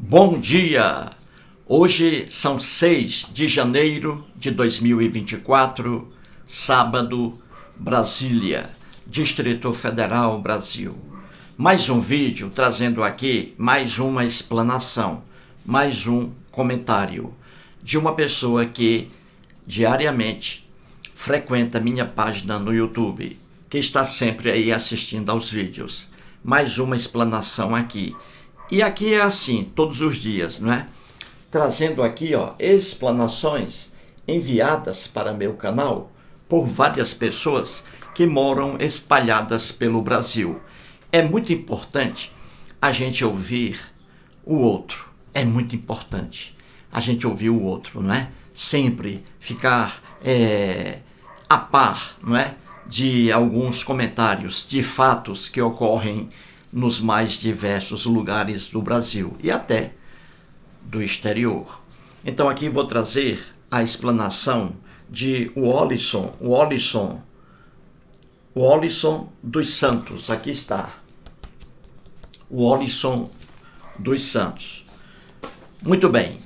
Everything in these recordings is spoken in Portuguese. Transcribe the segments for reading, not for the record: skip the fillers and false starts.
Bom dia! Hoje são 6 de janeiro de 2024, sábado, Brasília, Distrito Federal, Brasil. Mais um vídeo trazendo aqui mais uma explanação, mais um comentário de uma pessoa que diariamente frequenta minha página no YouTube, que está sempre aí assistindo aos vídeos. Mais uma explanação aqui. E aqui é assim, todos os dias, não é? Trazendo aqui, explanações enviadas para meu canal por várias pessoas que moram espalhadas pelo Brasil. É muito importante a gente ouvir o outro. É muito importante a gente ouvir o outro, não é? Sempre ficar a par, não é? De alguns comentários, de fatos que ocorrem nos mais diversos lugares do Brasil e até do exterior. Então aqui vou trazer a explanação de Wallison dos Santos. Aqui está. Wallison dos Santos. Muito bem,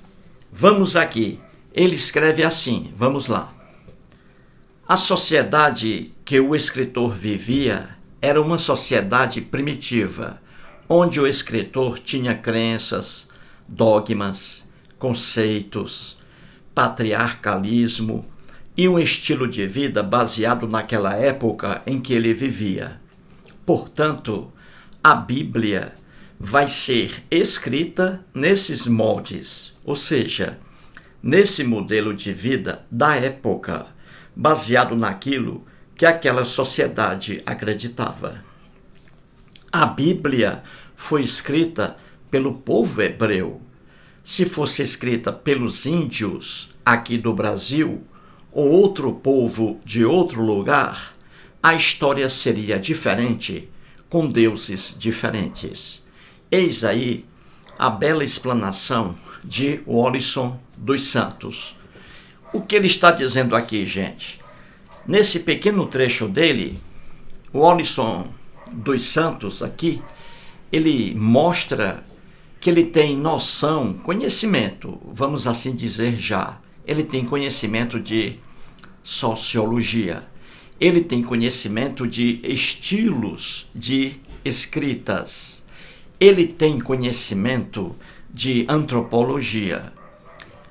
vamos aqui. Ele escreve assim, vamos lá. A sociedade que o escritor vivia era uma sociedade primitiva, onde o escritor tinha crenças, dogmas, conceitos, patriarcalismo e um estilo de vida baseado naquela época em que ele vivia. Portanto, a Bíblia vai ser escrita nesses moldes, ou seja, nesse modelo de vida da época, baseado naquilo que aquela sociedade acreditava. A Bíblia foi escrita pelo povo hebreu. Se fosse escrita pelos índios aqui do Brasil ou outro povo de outro lugar, a história seria diferente, com deuses diferentes. Eis aí a bela explanação de Wallison dos Santos. O que ele está dizendo aqui, gente? Nesse pequeno trecho dele, o Wallison dos Santos aqui, ele mostra que ele tem noção, conhecimento, vamos assim dizer já. Ele tem conhecimento de sociologia. Ele tem conhecimento de estilos de escritas. Ele tem conhecimento de antropologia.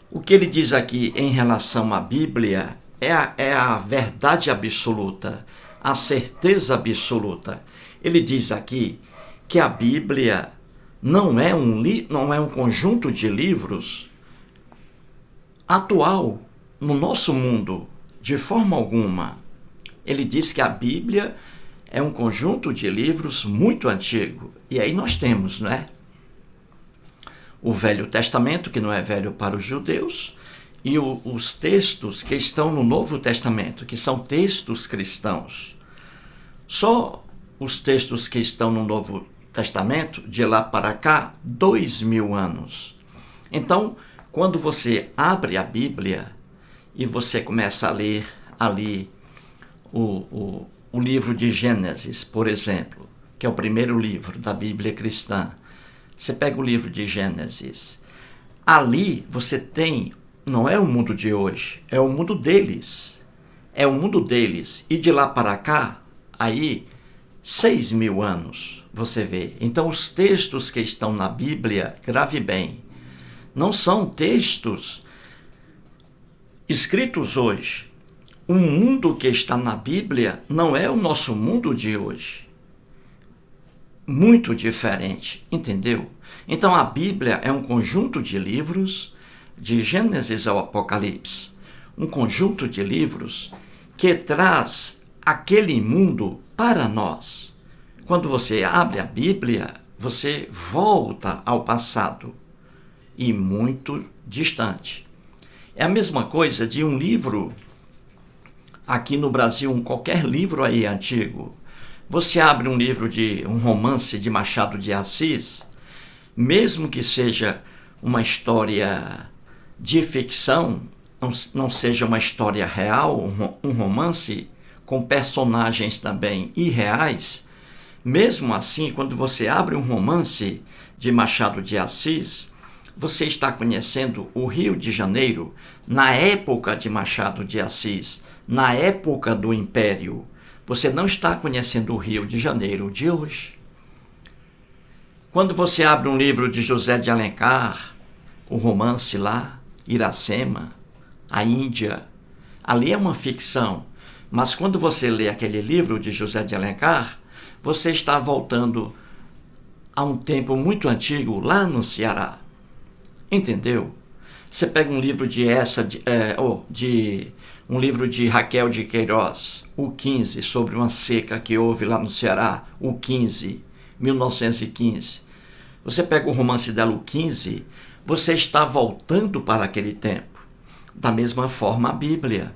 O que ele diz aqui em relação à Bíblia é a verdade absoluta, a certeza absoluta. Ele diz aqui que a Bíblia não é um conjunto de livros atual no nosso mundo, de forma alguma. Ele diz que a Bíblia é um conjunto de livros muito antigo. E aí nós temos, não é? O Velho Testamento, que não é velho para os judeus, e os textos que estão no Novo Testamento, que são textos cristãos. Só os textos que estão no Novo Testamento, de lá para cá, 2000 anos. Então, quando você abre a Bíblia e você começa a ler ali o livro de Gênesis, por exemplo, que é o primeiro livro da Bíblia cristã, você pega o livro de Gênesis. Ali você tem, não é o mundo de hoje, é o mundo deles. É o mundo deles. E de lá para cá, aí, 6.000 anos, você vê. Então, os textos que estão na Bíblia, grave bem, não são textos escritos hoje. O mundo que está na Bíblia não é o nosso mundo de hoje. Muito diferente, entendeu? Então a Bíblia é um conjunto de livros, de Gênesis ao Apocalipse, um conjunto de livros que traz aquele mundo para nós. Quando você abre a Bíblia, você volta ao passado e muito distante. É a mesma coisa de um livro aqui no Brasil, qualquer livro aí antigo. Você abre um livro um romance de Machado de Assis, mesmo que seja uma história de ficção, não seja uma história real, um romance com personagens também irreais, mesmo assim, quando você abre um romance de Machado de Assis, Você está conhecendo o Rio de Janeiro na época de Machado de Assis, na época do Império. Você não está conhecendo o Rio de Janeiro de hoje. Quando você abre um livro de José de Alencar, o romance lá, Iracema, a Índia, ali é uma ficção. Mas quando você lê aquele livro de José de Alencar, você está voltando a um tempo muito antigo lá no Ceará. Entendeu? Você pega um livro um livro de Raquel de Queiroz, o 15, sobre uma seca que houve lá no Ceará, o 15, 1915. Você pega o romance dela, o 15, você está voltando para aquele tempo. Da mesma forma a Bíblia.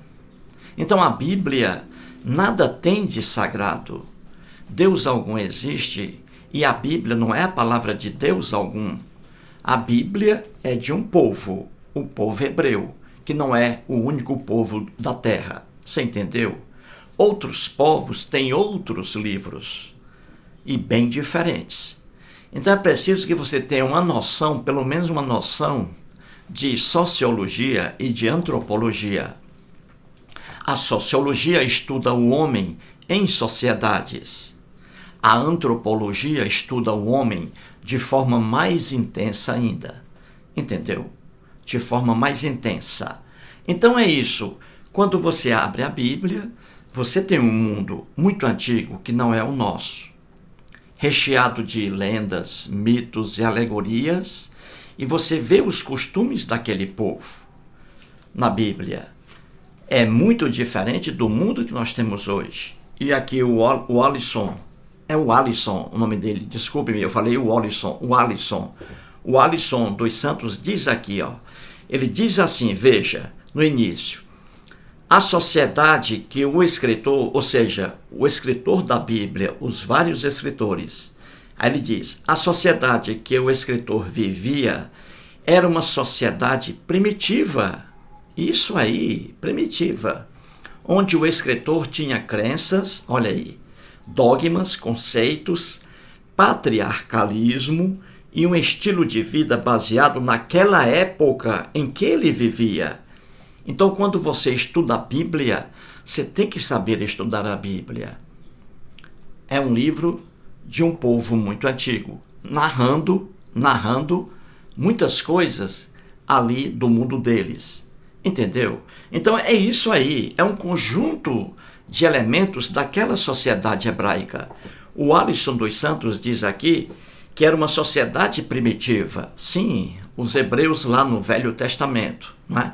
Então a Bíblia nada tem de sagrado. Deus algum existe e a Bíblia não é a palavra de Deus algum. A Bíblia é de um povo, o povo hebreu, que não é o único povo da terra. Você entendeu? Outros povos têm outros livros e bem diferentes. Então é preciso que você tenha uma noção, pelo menos uma noção, de sociologia e de antropologia. A sociologia estuda o homem em sociedades. A antropologia estuda o homem de forma mais intensa ainda. Entendeu? De forma mais intensa. Então é isso. Quando você abre a Bíblia, você tem um mundo muito antigo que não é o nosso, recheado de lendas, mitos e alegorias, e você vê os costumes daquele povo na Bíblia. É muito diferente do mundo que nós temos hoje. E aqui o Alisson, é o Alisson o nome dele, desculpe-me, eu falei o Alisson dos Santos diz aqui, ele diz assim, veja, no início, a sociedade que o escritor, ou seja, o escritor da Bíblia, os vários escritores, aí ele diz, a sociedade que o escritor vivia era uma sociedade primitiva, isso aí, primitiva, onde o escritor tinha crenças, olha aí, dogmas, conceitos, patriarcalismo e um estilo de vida baseado naquela época em que ele vivia. Então, quando você estuda a Bíblia, você tem que saber estudar a Bíblia. É um livro de um povo muito antigo, narrando muitas coisas ali do mundo deles. Entendeu? Então é isso aí, é um conjunto de elementos daquela sociedade hebraica. O Alisson dos Santos diz aqui que era uma sociedade primitiva. Sim, os hebreus lá no Velho Testamento, não é?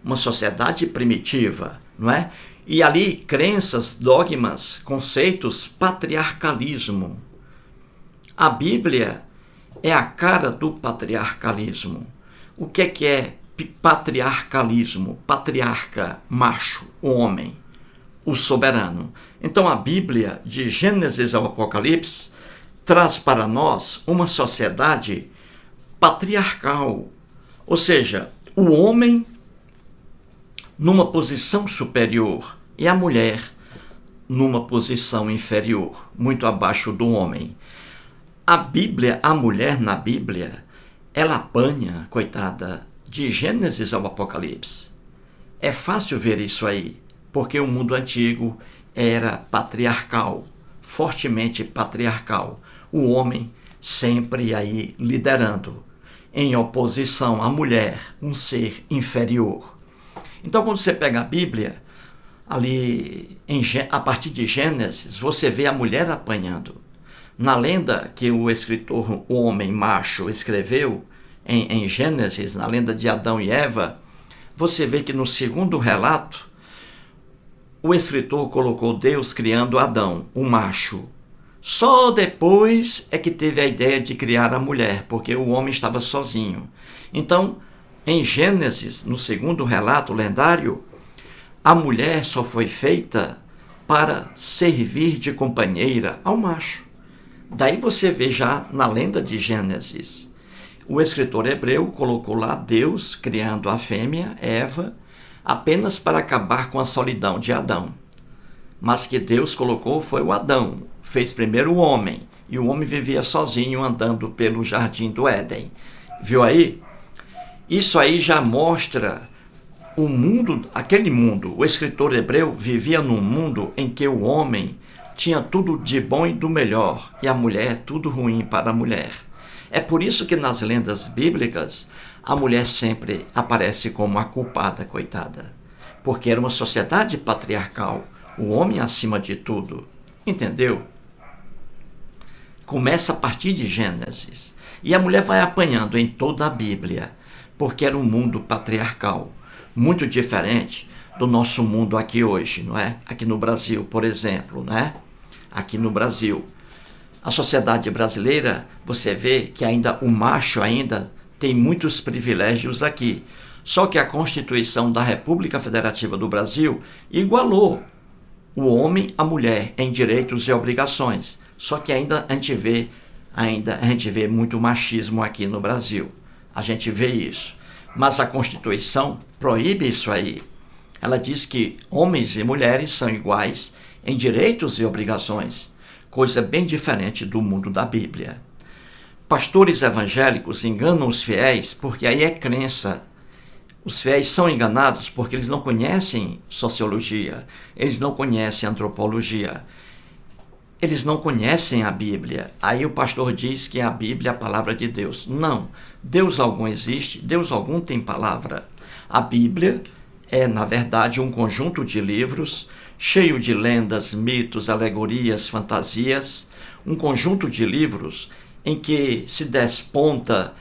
Uma sociedade primitiva, não é? E ali crenças, dogmas, conceitos, patriarcalismo. A Bíblia é a cara do patriarcalismo. O que é patriarcalismo? Patriarca, macho, o homem, o soberano. Então a Bíblia, de Gênesis ao Apocalipse, traz para nós uma sociedade patriarcal, ou seja, o homem numa posição superior e a mulher numa posição inferior, muito abaixo do homem. A Bíblia, a mulher na Bíblia, ela apanha, coitada, de Gênesis ao Apocalipse. É fácil ver isso aí, porque o mundo antigo era patriarcal, fortemente patriarcal. O homem sempre aí liderando, em oposição à mulher, um ser inferior. Então, quando você pega a Bíblia, ali a partir de Gênesis, você vê a mulher apanhando. Na lenda que o escritor, o homem macho, escreveu em Gênesis, na lenda de Adão e Eva, você vê que no segundo relato, o escritor colocou Deus criando Adão, o macho. Só depois é que teve a ideia de criar a mulher, porque o homem estava sozinho. Então, em Gênesis, no segundo relato lendário, a mulher só foi feita para servir de companheira ao macho. Daí você vê já na lenda de Gênesis, o escritor hebreu colocou lá Deus criando a fêmea, Eva, apenas para acabar com a solidão de Adão. Mas que Deus colocou foi o Adão, fez primeiro o homem, e o homem vivia sozinho andando pelo jardim do Éden. Viu aí? Isso aí já mostra o mundo, aquele mundo. O escritor hebreu vivia num mundo em que o homem tinha tudo de bom e do melhor, e a mulher tudo ruim para a mulher. É por isso que nas lendas bíblicas a mulher sempre aparece como a culpada, coitada. Porque era uma sociedade patriarcal, o homem acima de tudo. Entendeu? Começa a partir de Gênesis. E a mulher vai apanhando em toda a Bíblia, porque era um mundo patriarcal, muito diferente do nosso mundo aqui hoje, não é? Aqui no Brasil, por exemplo, né? Aqui no Brasil, a sociedade brasileira, você vê que ainda o macho ainda tem muitos privilégios aqui. Só que a Constituição da República Federativa do Brasil igualou o homem à mulher em direitos e obrigações. Só que ainda a gente vê muito machismo aqui no Brasil. A gente vê isso. Mas a Constituição proíbe isso aí. Ela diz que homens e mulheres são iguais em direitos e obrigações, coisa bem diferente do mundo da Bíblia. Pastores evangélicos enganam os fiéis porque aí é crença. Os fiéis são enganados porque eles não conhecem sociologia, eles não conhecem antropologia, eles não conhecem a Bíblia. Aí o pastor diz que a Bíblia é a palavra de Deus. Não, Deus algum existe, Deus algum tem palavra. A Bíblia é, na verdade, um conjunto de livros cheio de lendas, mitos, alegorias, fantasias, um conjunto de livros em que se desponta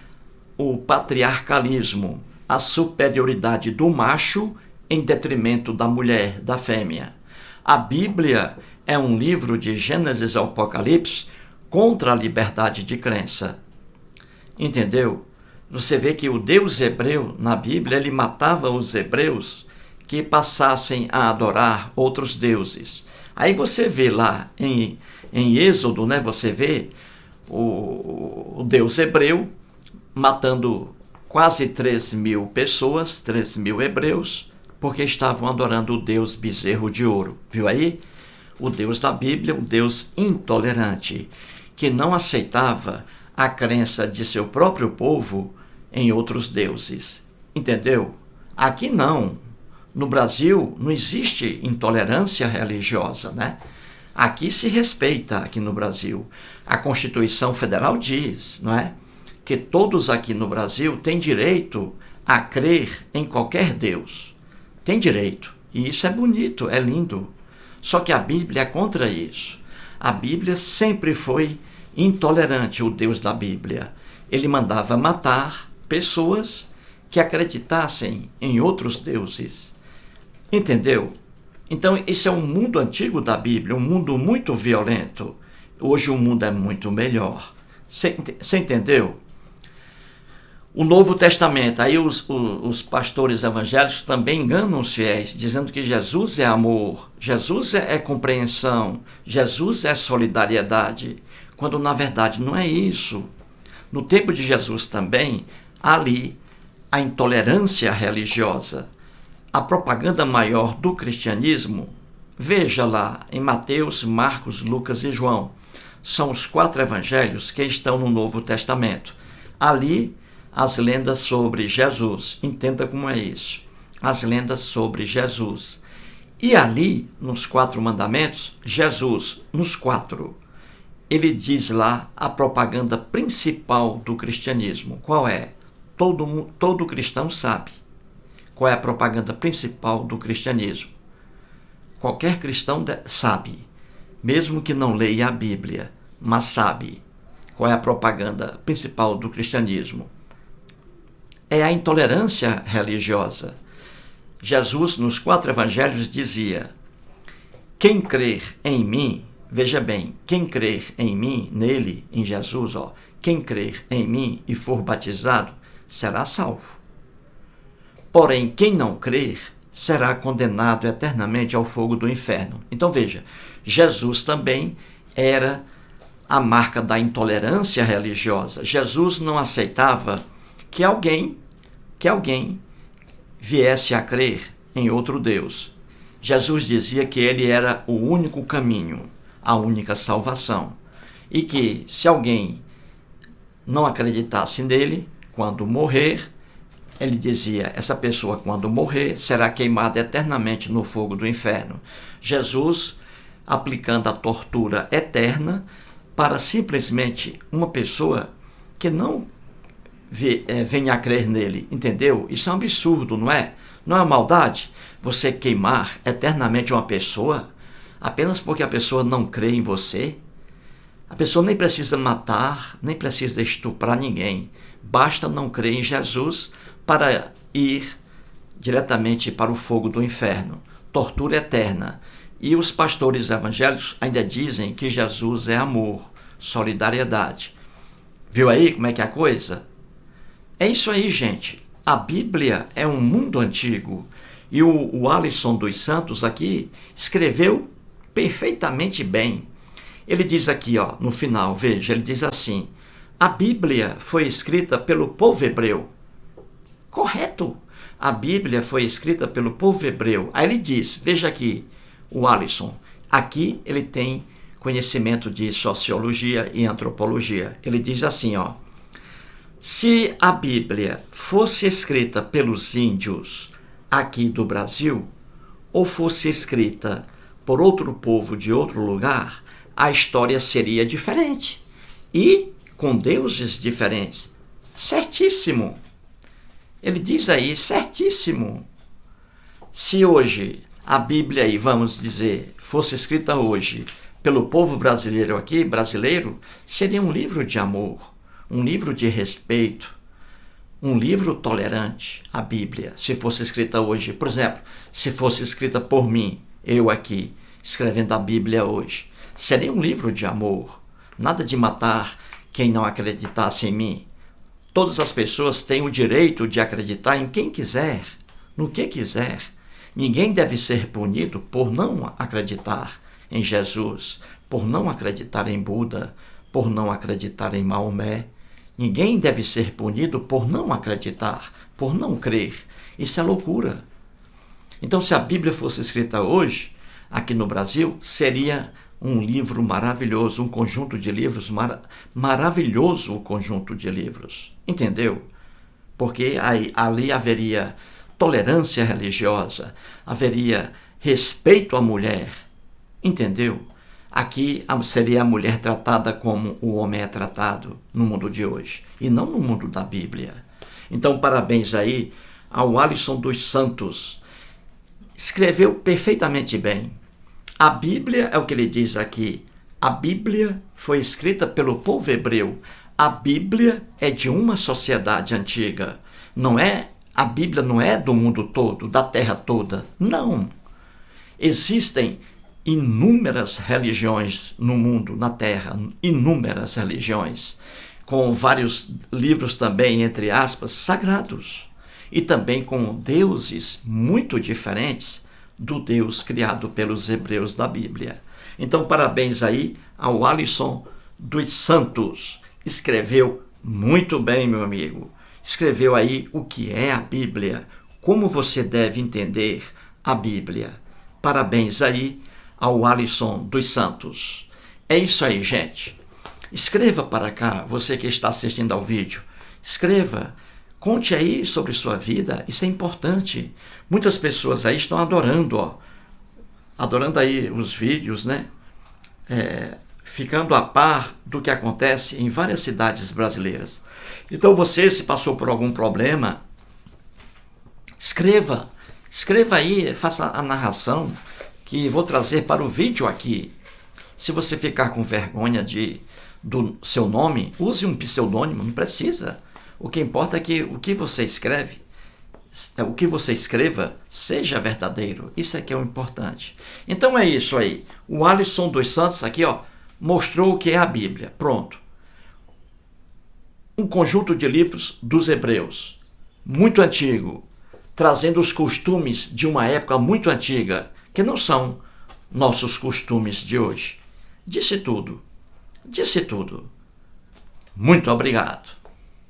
o patriarcalismo, a superioridade do macho em detrimento da mulher, da fêmea. A Bíblia é um livro de Gênesis ao Apocalipse contra a liberdade de crença. Entendeu? Você vê que o Deus hebreu, na Bíblia, ele matava os hebreus que passassem a adorar outros deuses. Aí você vê lá em Êxodo, né, você vê o Deus hebreu matando quase 3.000 pessoas, 3.000 hebreus, porque estavam adorando o Deus bezerro de ouro. Viu aí? O Deus da Bíblia, um Deus intolerante, que não aceitava a crença de seu próprio povo em outros deuses. Entendeu? Aqui não. No Brasil não existe intolerância religiosa, né? Aqui se respeita, aqui no Brasil. A Constituição Federal diz, não é? Que todos aqui no Brasil têm direito a crer em qualquer Deus. Tem direito. E isso é bonito, é lindo. Só que a Bíblia é contra isso. A Bíblia sempre foi intolerante, o Deus da Bíblia. Ele mandava matar pessoas que acreditassem em outros deuses. Entendeu? Então, esse é um mundo antigo da Bíblia, um mundo muito violento. Hoje o mundo é muito melhor. Você entendeu? O Novo Testamento, aí os pastores evangélicos também enganam os fiéis, dizendo que Jesus é amor, Jesus é compreensão, Jesus é solidariedade, quando na verdade não é isso. No tempo de Jesus também, ali, a intolerância religiosa, a propaganda maior do cristianismo, veja lá em Mateus, Marcos, Lucas e João, são os 4 evangelhos que estão no Novo Testamento. Ali, as lendas sobre Jesus. Entenda como é isso. As lendas sobre Jesus. E ali, nos 4 mandamentos, Jesus, nos 4, ele diz lá a propaganda principal do cristianismo. Qual é? Todo cristão sabe. Qual é a propaganda principal do cristianismo? Qualquer cristão sabe, mesmo que não leia a Bíblia, mas sabe qual é a propaganda principal do cristianismo. É a intolerância religiosa. Jesus, nos 4 evangelhos, dizia: quem crer em mim, veja bem, quem crer em mim, nele, em Jesus, quem crer em mim e for batizado, será salvo. Porém, quem não crer, será condenado eternamente ao fogo do inferno. Então veja, Jesus também era a marca da intolerância religiosa. Jesus não aceitava que alguém viesse a crer em outro Deus. Jesus dizia que ele era o único caminho, a única salvação. E que se alguém não acreditasse nele, quando morrer, Ele dizia, essa pessoa quando morrer será queimada eternamente no fogo do inferno. Jesus aplicando a tortura eterna para simplesmente uma pessoa que não venha a crer nele, entendeu? Isso é um absurdo, não é? Não é uma maldade você queimar eternamente uma pessoa apenas porque a pessoa não crê em você? A pessoa nem precisa matar, nem precisa estuprar ninguém. Basta não crer em Jesus para ir diretamente para o fogo do inferno. Tortura eterna. E os pastores evangélicos ainda dizem que Jesus é amor, solidariedade. Viu aí como é que é a coisa? É isso aí, gente. A Bíblia é um mundo antigo. E o Alisson dos Santos aqui escreveu perfeitamente bem. Ele diz aqui, ó, no final, veja, ele diz assim: a Bíblia foi escrita pelo povo hebreu. Correto. A Bíblia foi escrita pelo povo hebreu. Aí ele diz, veja aqui, o Alisson, aqui ele tem conhecimento de sociologia e antropologia. Ele diz assim, ó: se a Bíblia fosse escrita pelos índios aqui do Brasil, ou fosse escrita por outro povo de outro lugar, a história seria diferente. E com deuses diferentes. Certíssimo. Ele diz aí, certíssimo. Se hoje a Bíblia aí, vamos dizer, fosse escrita hoje pelo povo brasileiro aqui, brasileiro, seria um livro de amor, um livro de respeito, um livro tolerante, a Bíblia, se fosse escrita hoje. Por exemplo, se fosse escrita por mim, eu aqui, escrevendo a Bíblia hoje, seria um livro de amor, nada de matar quem não acreditasse em mim. Todas as pessoas têm o direito de acreditar em quem quiser, no que quiser. Ninguém deve ser punido por não acreditar em Jesus, por não acreditar em Buda, por não acreditar em Maomé. Ninguém deve ser punido por não acreditar, por não crer. Isso é loucura. Então, se a Bíblia fosse escrita hoje, aqui no Brasil, seria um livro maravilhoso, um conjunto de livros maravilhoso, o conjunto de livros. Entendeu? Porque ali haveria tolerância religiosa, haveria respeito à mulher. Entendeu? Aqui seria a mulher tratada como o homem é tratado no mundo de hoje, e não no mundo da Bíblia. Então, parabéns aí ao Alisson dos Santos. Escreveu perfeitamente bem. A Bíblia, é o que ele diz aqui, a Bíblia foi escrita pelo povo hebreu. A Bíblia é de uma sociedade antiga. A Bíblia não é do mundo todo, da terra toda. Não. Existem inúmeras religiões no mundo, na terra, inúmeras religiões, com vários livros também, entre aspas, sagrados, e também com deuses muito diferentes do Deus criado pelos hebreus da Bíblia. Então, parabéns aí ao Alisson dos Santos. Escreveu muito bem, meu amigo. Escreveu aí o que é a Bíblia, como você deve entender a Bíblia. Parabéns aí ao Alisson dos Santos. É isso aí, gente. Escreva para cá, você que está assistindo ao vídeo. Escreva. Conte aí sobre sua vida, isso é importante. Muitas pessoas aí estão adorando, adorando aí os vídeos, né? Ficando a par do que acontece em várias cidades brasileiras. Então você, se passou por algum problema, escreva aí, faça a narração que vou trazer para o vídeo aqui. Se você ficar com vergonha do seu nome, use um pseudônimo, não precisa. O que importa é que o que você escreva seja verdadeiro. Isso é que é o importante. Então é isso aí. O Alisson dos Santos aqui, mostrou o que é a Bíblia. Pronto. Um conjunto de livros dos hebreus, muito antigo, trazendo os costumes de uma época muito antiga, que não são nossos costumes de hoje. Disse tudo. Muito obrigado.